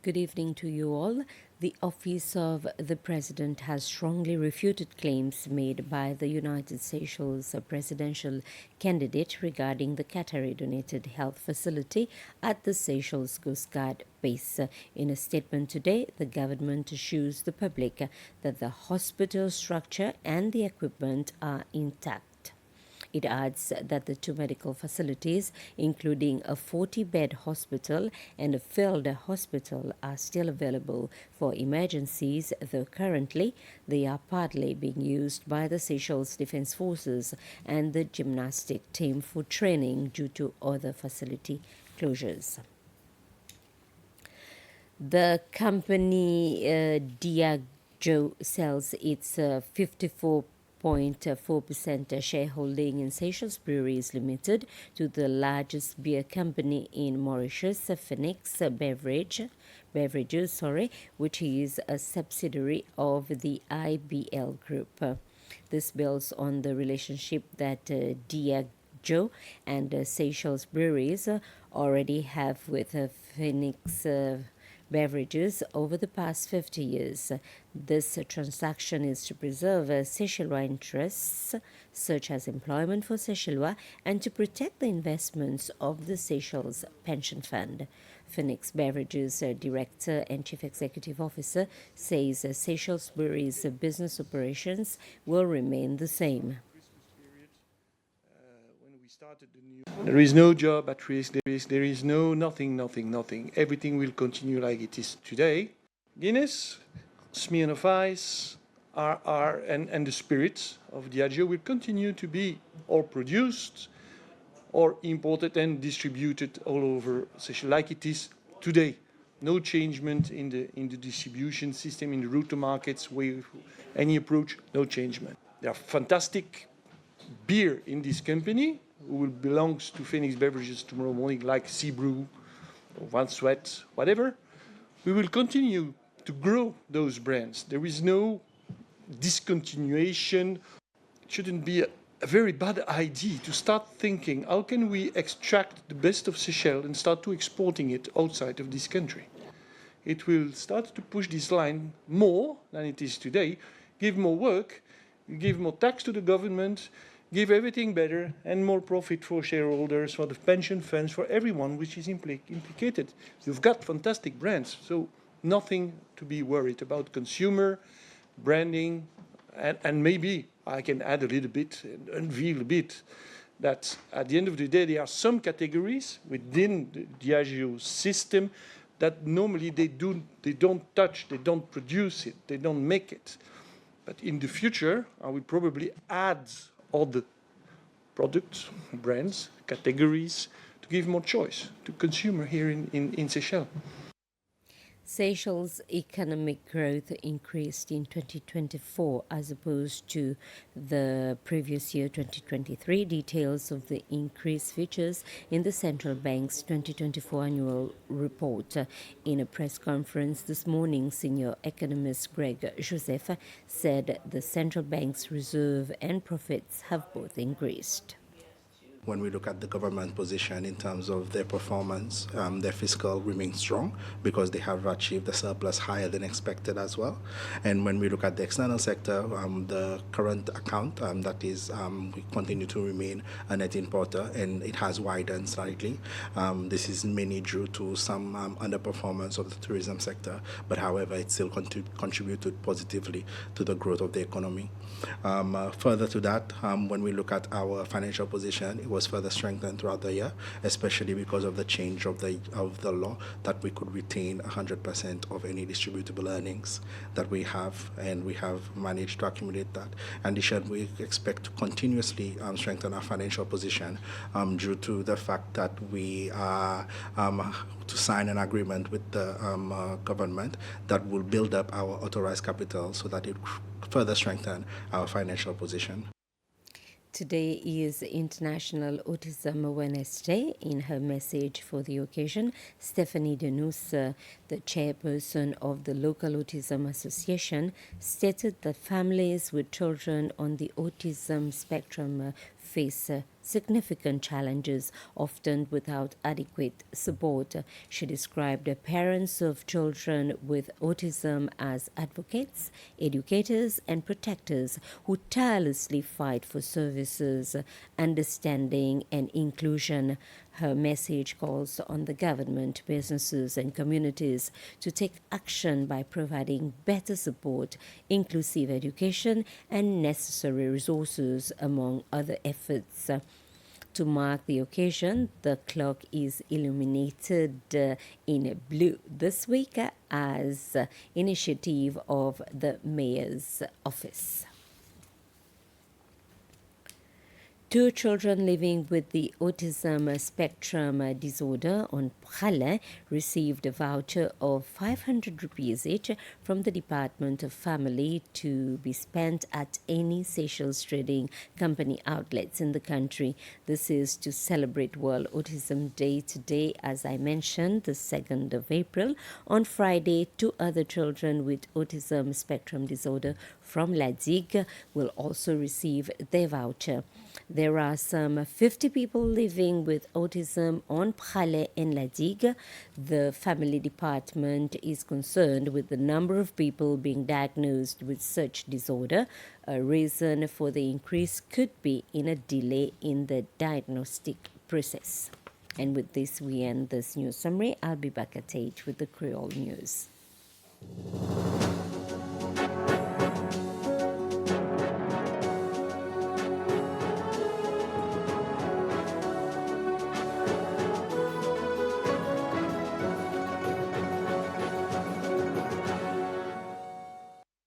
Good evening to you all. The Office of the President has strongly refuted claims made by the United Seychelles presidential candidate regarding the Qatari-donated health facility at the Seychelles Coast Guard base. In a statement today, the government assures the public that the hospital structure and the equipment are intact. It adds that the two medical facilities, including a 40-bed hospital and a field hospital, are still available for emergencies, though currently they are partly being used by the Seychelles Defense Forces and the gymnastic team for training due to other facility closures. The company Diageo sells its 54.4% shareholding in Seychelles Breweries Limited to the largest beer company in Mauritius, Phoenix Beverages, which is a subsidiary of the IBL Group. This builds on the relationship that Diageo and Seychelles Breweries already have with Phoenix Beverages over the past 50 years. This transaction is to preserve Seychellois interests, such as employment for Seychellois, and to protect the investments of the Seychelles Pension Fund. Phoenix Beverages Director and Chief Executive Officer says Seychelles Breweries' business operations will remain the same. There is no job at risk, there is no nothing. Everything will continue like it is today. Guinness, Smirnoff Ice, and the spirits of Diageo will continue to be or produced or imported and distributed all over Seychelles like it is today. No changement in the distribution system, in the route to markets, any approach, no changement. There are fantastic beer in this company who will belongs to Phoenix Beverages tomorrow morning, like Sea Brew or One Sweat, whatever. We will continue to grow those brands. There is no discontinuation. It shouldn't be a very bad idea to start thinking, how can we extract the best of Seychelles and start to exporting it outside of this country? It will start to push this line more than it is today, give more work, give more tax to the government, give everything better and more profit for shareholders, for the pension funds, for everyone which is implicated. You've got fantastic brands, so nothing to be worried about consumer, branding, and maybe I can add a little bit and unveil a bit that at the end of the day there are some categories within the Diageo system that normally they don't touch, they don't produce it, they don't make it. But in the future, I will probably add other products, brands, categories to give more choice to consumer here in Seychelles. Seychelles' economic growth increased in 2024 as opposed to the previous year, 2023. Details of the increase features in the central bank's 2024 annual report. In a press conference this morning, senior economist Greg Joseph said the central bank's reserve and profits have both increased. When we look at the government position in terms of their performance, their fiscal remains strong because they have achieved a surplus higher than expected as well. And when we look at the external sector, the current account, that is, we continue to remain a net importer, and it has widened slightly. This is mainly due to some underperformance of the tourism sector, but however, it still contributed positively to the growth of the economy. Further to that, when we look at our financial position, it was further strengthened throughout the year, especially because of the change of the law that we could retain 100% of any distributable earnings that we have, and we have managed to accumulate that. In addition, we expect to continuously strengthen our financial position due to the fact that we are to sign an agreement with the government that will build up our authorized capital so that it further strengthen our financial position. Today is International Autism Awareness Day. In her message for the occasion, Stephanie Denous, the chairperson of the local Autism Association, stated that families with children on the autism spectrum face significant challenges, often without adequate support. She described the parents of children with autism as advocates, educators, and protectors who tirelessly fight for services, understanding, and inclusion. Her message calls on the government, businesses, and communities to take action by providing better support, inclusive education, and necessary resources, among other efforts. To mark the occasion, the clock is illuminated in blue this week as initiative of the Mayor's Office. Two children living with the autism spectrum disorder on Pralin received a voucher of 500 rupees each from the Department of Family to be spent at any Seychelles trading company outlets in the country. This is to celebrate World Autism Day today, as I mentioned, the 2nd of April. On Friday, two other children with autism spectrum disorder from La Digue will also receive their voucher. There are some 50 people living with autism on Pralin and La Digue. The family department is concerned with the number of people being diagnosed with such disorder. A reason for the increase could be in a delay in the diagnostic process. And with this, we end this news summary. I'll be back at 8 with the Creole news.